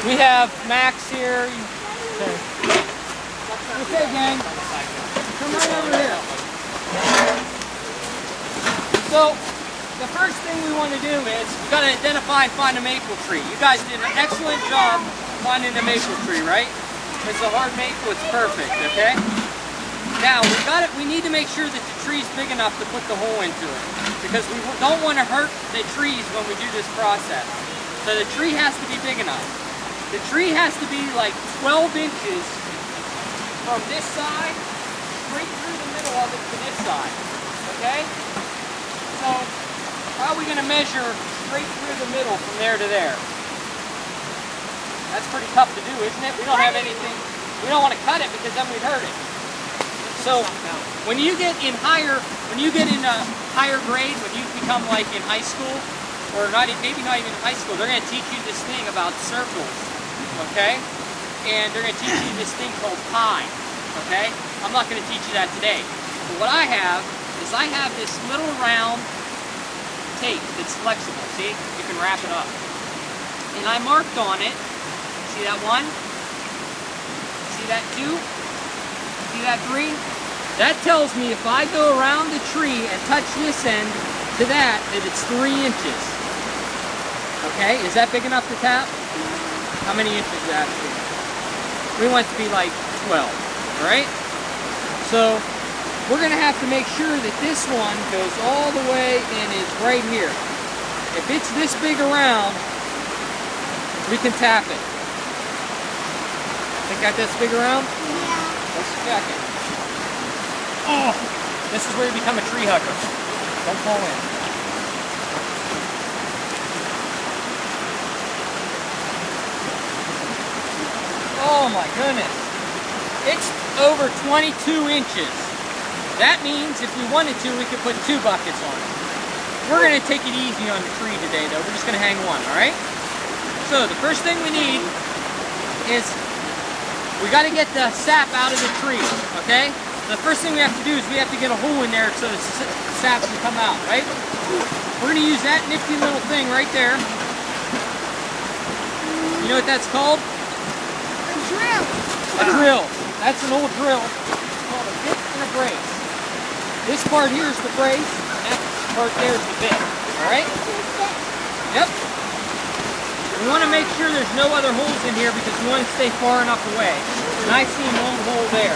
We have Max here. Okay, gang. Come right over here. So, the first thing we want to do is we got to identify and find a maple tree. You guys did an excellent job finding a maple tree, right? It's a hard maple. It's perfect. Okay. Now we need to make sure that the tree's big enough to put the hole into it, because we don't want to hurt the trees when we do this process. So the tree has to be big enough. The tree has to be like 12 inches from this side straight through the middle of it to this side. Okay? So how are we going to measure straight through the middle from there to there? That's pretty tough to do, isn't it? We don't have anything. We don't want to cut it because then we'd hurt it. So when you get in higher grade, when you become like in high school, or maybe not even in high school, they're going to teach you this thing about circles, okay? And they're going to teach you this thing called pi, okay? I'm not going to teach you that today. But what I have is I have this little round tape that's flexible. See, you can wrap it up, and I marked on it. See that one? See that two? See that three? That tells me if I go around the tree and touch this end to that it's 3 inches. Okay, is that big enough to tap? How many inches is that? We want it to be like 12, right? So we're gonna have to make sure that this one goes all the way and is right here. If it's this big around, we can tap it. Think that that's big around? Yeah. Let's check it. Oh, this is where you become a tree hugger. Don't fall in. Oh my goodness. It's over 22 inches. That means if we wanted to, we could put 2 buckets on it. We're going to take it easy on the tree today though. We're just going to hang one, alright? So the first thing we need is we got to get the sap out of the tree, okay? The first thing we have to do is we have to get a hole in there so the sap can come out, right? We're going to use that nifty little thing right there. You know what that's called? A drill. A drill. That's an old drill. It's called a bit and a brace. This part here is the brace, and that part there is the bit. Alright? Yep. We want to make sure there's no other holes in here because we want to stay far enough away. And I see one hole there.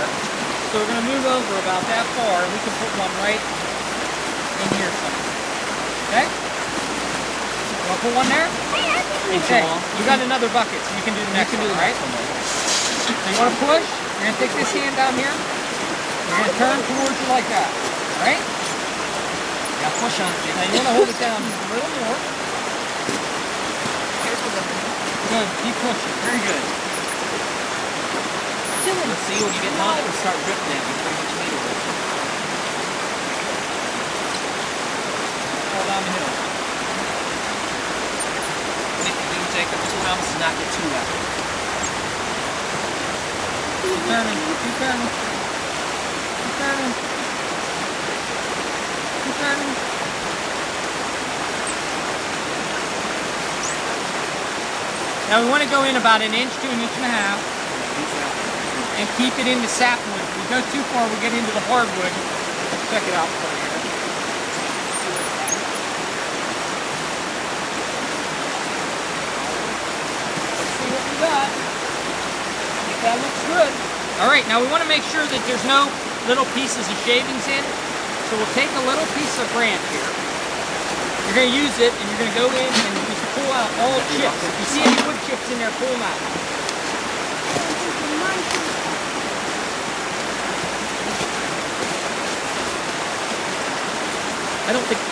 So we're going to move over about that far and we can put one right in here somewhere. Okay? You want to put one there? Okay. You got another bucket, so you can do the next one, right? So you want to push, you're going to take this hand down here, you're going to turn towards you like that. Alright? Now push on it. Now you want to hold it down just a little more. Good, keep pushing. Very good. Let's see, when you get hot, it'll start dripping at you. Fall down the hill. And if you do take up 2 ounces, not get too wet. Keep turning, keep turning. Keep turning. Keep turning. Now we want to go in about 1 inch to 1.5 inches. And keep it in the sapwood. If we go too far, we get into the hardwood. Check it out. Let's see what we got. I think that looks good. Alright, now we want to make sure that there's no little pieces of shavings in. So we'll take a little piece of branch here. You're going to use it, and you're going to go in and just pull out all chips. If you see any wood chips in there, pull them out.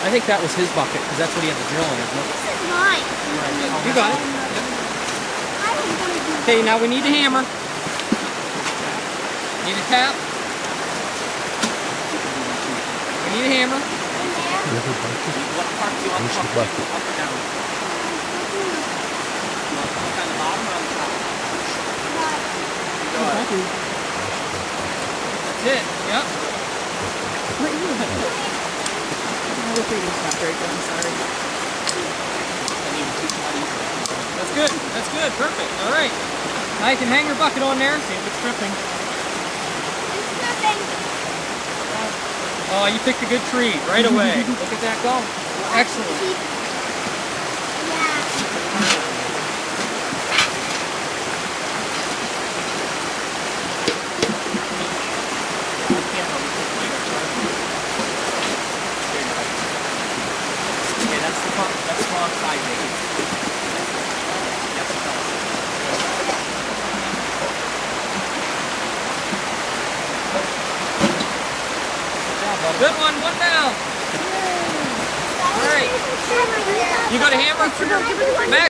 I think that was his bucket, because that's what he had the drill in, isn't it? This is mine. You got it. Okay, now we need a hammer. Need a tap. We need a hammer. What part do you want to put? Up or down? You want to put on the bottom or on the top? That's it. Yep. What are you doing? The thing is not very good, I'm sorry. That's good. That's good. Perfect. All right. Now you can hang your bucket on there. See if it's dripping. It's dripping. Oh, you picked a good tree right away. Look at that go. Excellent. Yeah. Okay, that's the wrong side, maybe. That's the wrong side. Good job, bud. Good one. One down. All right. You got a hammer? Max.